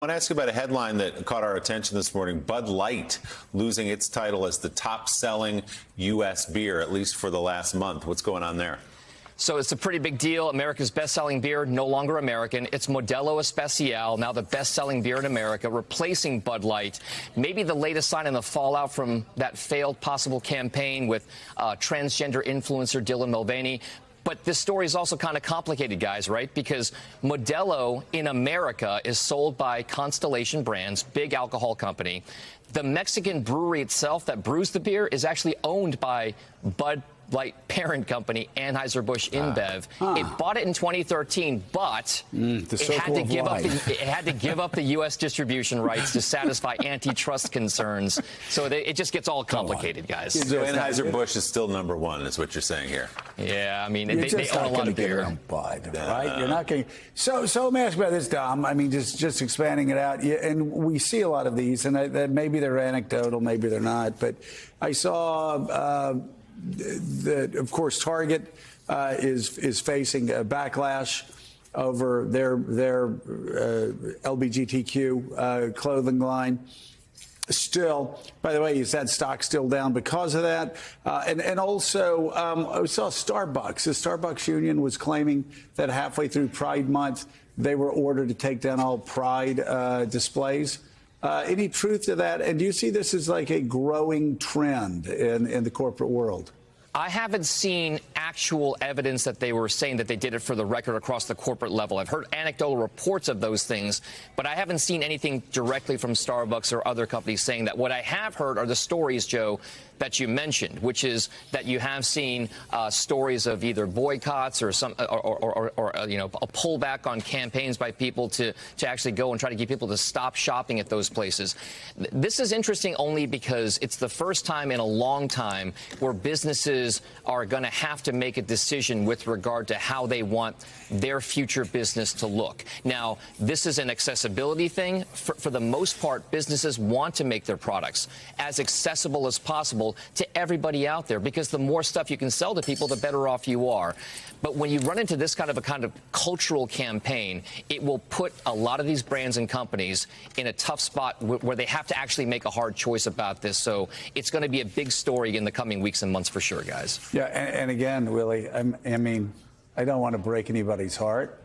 I want to ask you about a headline that caught our attention this morning. Bud Light losing its title as the top-selling U.S. beer, at least for the last month. What's going on there? So it's a pretty big deal. America's best-selling beer, no longer American. It's Modelo Especial, now the best-selling beer in America, replacing Bud Light. Maybe the latest sign in the fallout from that failed possible campaign with transgender influencer Dylan Mulvaney. But this story is also kind of complicated, guys, right? Because Modelo in America is sold by Constellation Brands, big alcohol company. The Mexican brewery itself that brews the beer is actually owned by Bud Light parent company Anheuser-Busch InBev. It bought it in 2013, but it had to give up the U.S. distribution rights to satisfy antitrust concerns. So it just gets all complicated, guys. So Anheuser-Busch is still number one, is what you're saying here. Yeah, I mean, they own a lot of beer. Bud, right? You're not going. So let me ask you about this, Dom. I mean, just expanding it out, and we see a lot of these, and maybe they're anecdotal, maybe they're not. But I saw. That, of course, Target is facing a backlash over their LGBTQ clothing line. Still, by the way, is that stock still down because of that? And also, I saw Starbucks. The Starbucks union was claiming that halfway through Pride Month, they were ordered to take down all Pride displays. Any truth to that? And do you see this as like a growing trend in the corporate world? I haven't seen actual evidence that they were saying that they did it for the record across the corporate level. I've heard anecdotal reports of those things, but I haven't seen anything directly from Starbucks or other companies saying that. What I have heard are the stories, Joe, that you mentioned, which is that you have seen stories of either boycotts or some or you know, a pullback on campaigns by people to actually go and try to get people to stop shopping at those places. This is interesting only because it's the first time in a long time where businesses are going to have to make a decision with regard to how they want their future business to look. Now, this is an accessibility thing. For the most part, businesses want to make their products as accessible as possible to everybody out there, because the more stuff you can sell to people, the better off you are. But when you run into this kind of cultural campaign, it will put a lot of these brands and companies in a tough spot where they have to actually make a hard choice about this. So it's going to be a big story in the coming weeks and months for sure, guys. Yeah, and again, Willie, I mean, I don't want to break anybody's heart,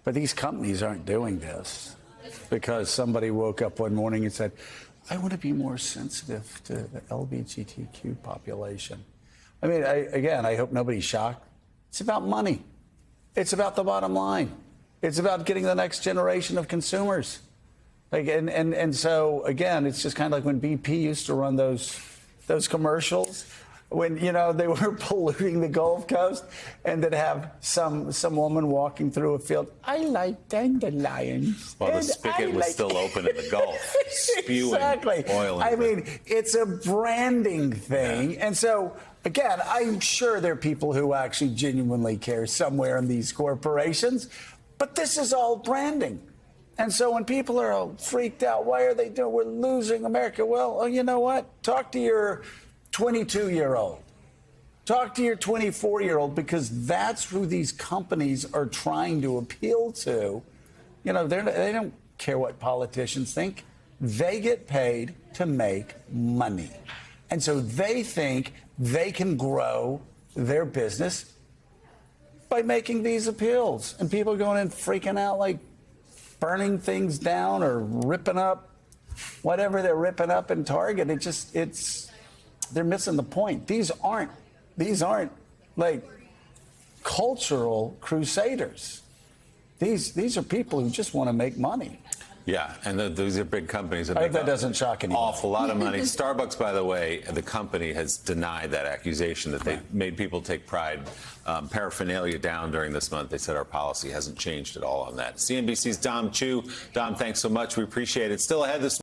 but these companies aren't doing this because somebody woke up one morning and said, I want to be more sensitive to the LGBTQ population. I mean, I hope nobody's shocked. It's about money. It's about the bottom line. It's about getting the next generation of consumers. Like, and so, again, it's just kind of like when BP used to run those commercials when, you know, they were polluting the Gulf Coast, and they'd have some woman walking through a field. I like dandelions. Well, the spigot was still open in the Gulf, spewing oil. I mean, it's a branding thing. Yeah. And so, again, I'm sure there are people who actually genuinely care somewhere in these corporations, but this is all branding. And so when people are all freaked out, why are they doing, we're losing America? Well, you know what? Talk to your 22-year-old. Talk to your 24-year-old, because that's who these companies are trying to appeal to. You know, they don't care what politicians think. They get paid to make money. And so they think they can grow their business by making these appeals. And people are going and freaking out, like burning things down or ripping up whatever they're ripping up in Target. They're missing the point. These aren't like cultural crusaders. These are people who just want to make money. Yeah, and these are big companies. I hope that doesn't shock anyone. Awful lot of money. Starbucks, by the way, the company has denied that accusation that they made people take Pride paraphernalia down during this month. They said our policy hasn't changed at all on that. CNBC's Dom Chu. Dom, thanks so much. We appreciate it. Still ahead this